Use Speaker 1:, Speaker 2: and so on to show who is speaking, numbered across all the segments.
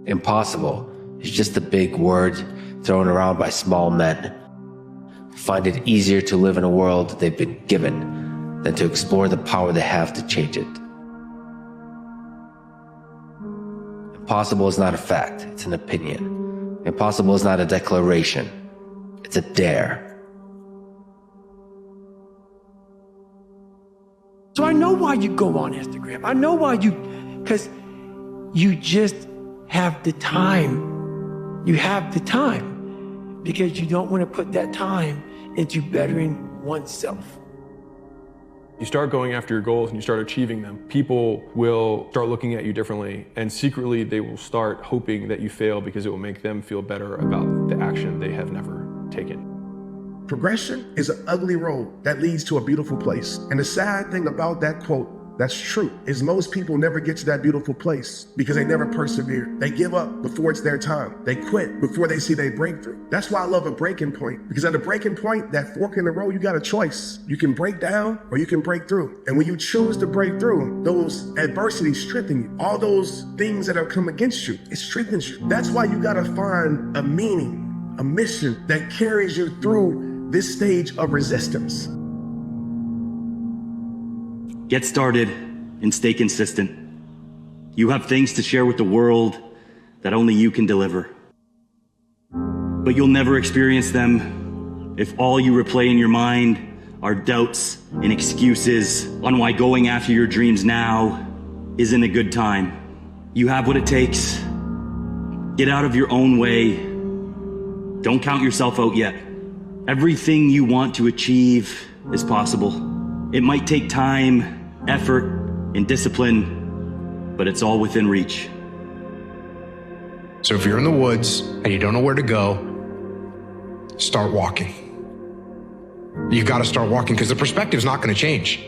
Speaker 1: Impossible is just a big word thrown around by small men. Find it easier to live in a world they've been given than to explore the power they have to change it. Impossible is not a fact, it's an opinion. Impossible is not a declaration, it's a dare.
Speaker 2: So I know why you go on Instagram. I know why because you just have the time. You have the time because you don't want to put that time into bettering oneself.
Speaker 3: You start going after your goals and you start achieving them, people will start looking at you differently, and secretly they will start hoping that you fail because it will make them feel better about the action they have never taken.
Speaker 4: Progression is an ugly road that leads to a beautiful place. And the sad thing about that quote that's true is most people never get to that beautiful place because they never persevere. They give up before it's their time. They quit before they see their breakthrough. That's why I love a breaking point, because at a breaking point, that fork in the road, you got a choice. You can break down or you can break through. And when you choose to break through, those adversities strengthen you. All those things that have come against you, it strengthens you. That's why you got to find a meaning, a mission that carries you through this stage of resistance.
Speaker 5: Get started and stay consistent. You have things to share with the world that only you can deliver. But you'll never experience them if all you replay in your mind are doubts and excuses on why going after your dreams now isn't a good time. You have what it takes. Get out of your own way. Don't count yourself out yet. Everything you want to achieve is possible. It might take time, effort, and discipline, but it's all within reach.
Speaker 6: So if you're in the woods and you don't know where to go, start walking. You got to start walking because the perspective's not going to change.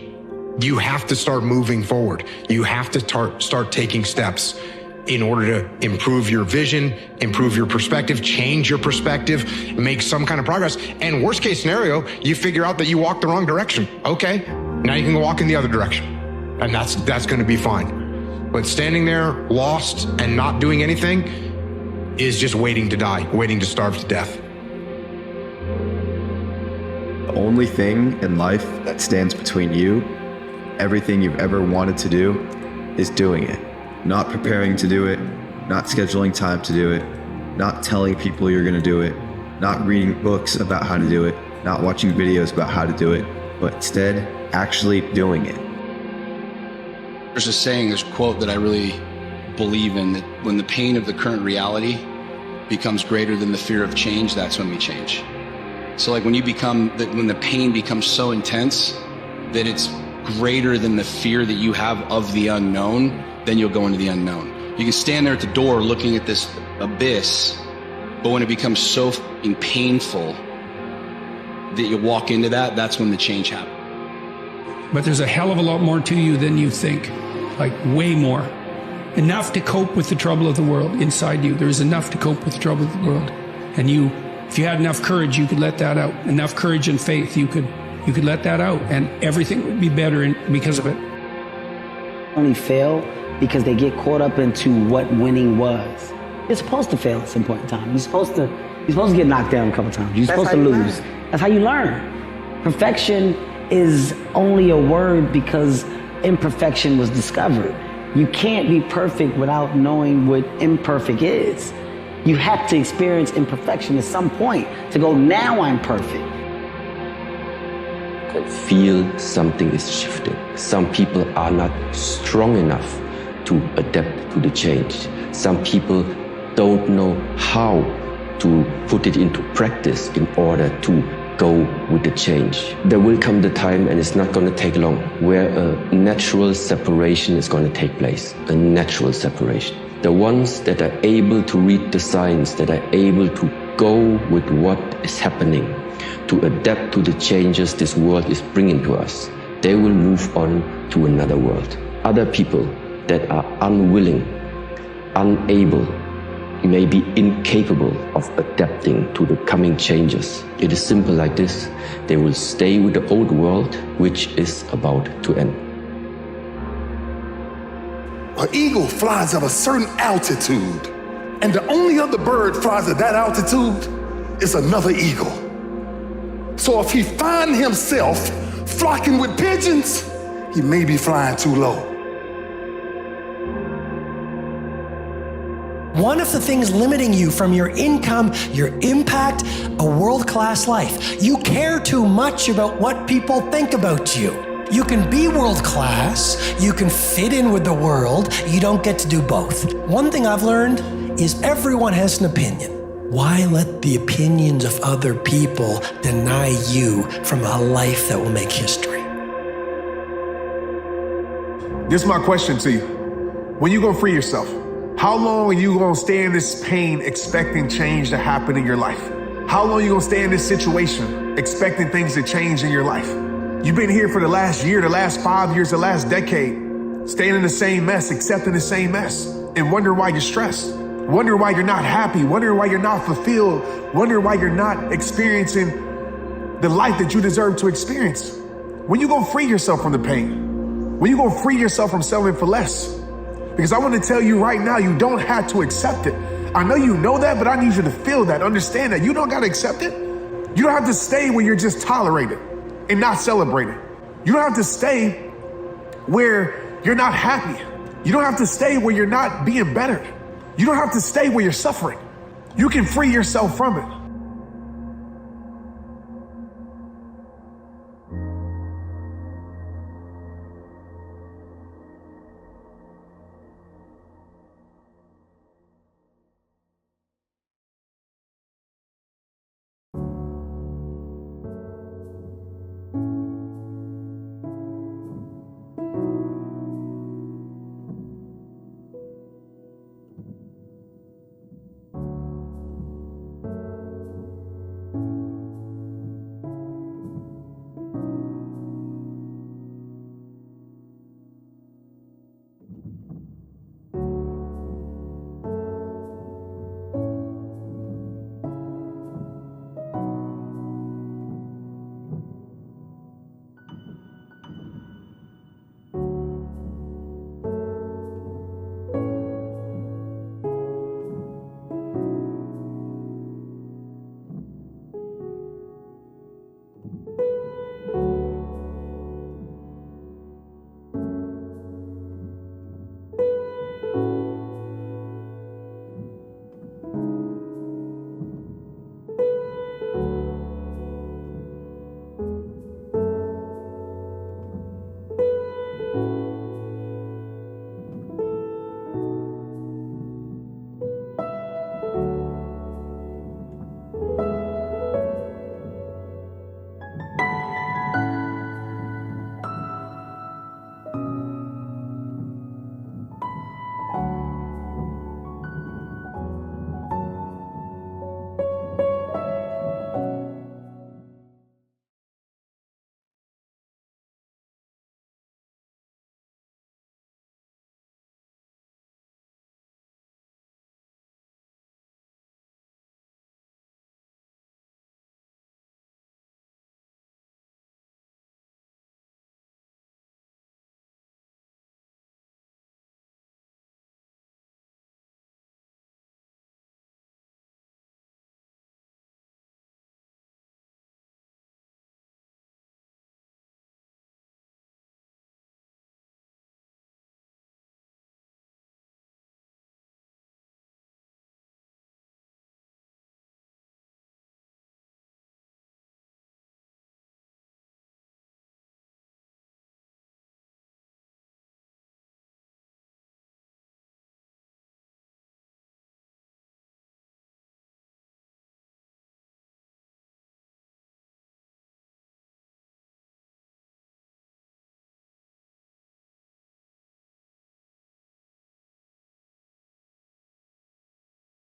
Speaker 6: You have to start moving forward. You have to start taking steps in order to improve your vision, improve your perspective, change your perspective, make some kind of progress. And worst case scenario, you figure out that you walked the wrong direction. Okay, now you can walk in the other direction. And that's going to be fine. But standing there lost and not doing anything is just waiting to die, waiting to starve to death.
Speaker 7: The only thing in life that stands between you, everything you've ever wanted to do, is doing it. Not preparing to do it, not scheduling time to do it, not telling people you're gonna do it, not reading books about how to do it, not watching videos about how to do it, but instead actually doing it.
Speaker 8: There's a saying, there's a quote that I really believe in, that when the pain of the current reality becomes greater than the fear of change, that's when we change. So like when the pain becomes so intense that it's greater than the fear that you have of the unknown, then you'll go into the unknown. You can stand there at the door looking at this abyss, but when it becomes so painful that you walk into that, that's when the change happens.
Speaker 9: But there's a hell of a lot more to you than you think, like way more. Enough to cope with the trouble of the world inside you. There's enough to cope with the trouble of the world. And if you had enough courage, you could let that out. Enough courage and faith, you could let that out, and everything would be better because of it.
Speaker 10: Only fail because they get caught up into what winning was. You're supposed to fail at some point in time. You're supposed to get knocked down a couple times. You're supposed to lose. That's how you learn. Perfection is only a word because imperfection was discovered. You can't be perfect without knowing what imperfect is. You have to experience imperfection at some point to go, now I'm perfect.
Speaker 11: I feel something is shifting. Some people are not strong enough to adapt to the change. Some people don't know how to put it into practice in order to go with the change. There will come the time, and it's not going to take long, where a natural separation is going to take place. A natural separation. The ones that are able to read the signs, that are able to go with what is happening, to adapt to the changes this world is bringing to us, they will move on to another world. Other people that are unwilling, unable, maybe incapable of adapting to the coming changes, it is simple like this: they will stay with the old world, which is about to end.
Speaker 12: An eagle flies at a certain altitude And the only other bird flies at that altitude is another eagle. So if he finds himself flocking with pigeons, he may be flying too low.
Speaker 13: One of the things limiting you from your income, your impact, a world-class life. You care too much about what people think about you. You can be world-class, you can fit in with the world, you don't get to do both. One thing I've learned is everyone has an opinion. Why let the opinions of other people deny you from a life that will make history?
Speaker 14: This is my question to you. When you gonna free yourself? How long are you gonna stay in this pain expecting change to happen in your life? How long are you gonna stay in this situation expecting things to change in your life? You've been here for the last year, the last 5 years, the last decade, staying in the same mess, accepting the same mess, and wondering why you're stressed, wondering why you're not happy, wondering why you're not fulfilled, wondering why you're not experiencing the life that you deserve to experience. When you gonna free yourself from the pain? When you gonna free yourself from settling for less? Because I want to tell you right now, you don't have to accept it. I know you know that, but I need you to feel that, understand that. You don't got to accept it. You don't have to stay where you're just tolerated and not celebrated. You don't have to stay where you're not happy. You don't have to stay where you're not being bettered. You don't have to stay where you're suffering. You can free yourself from it.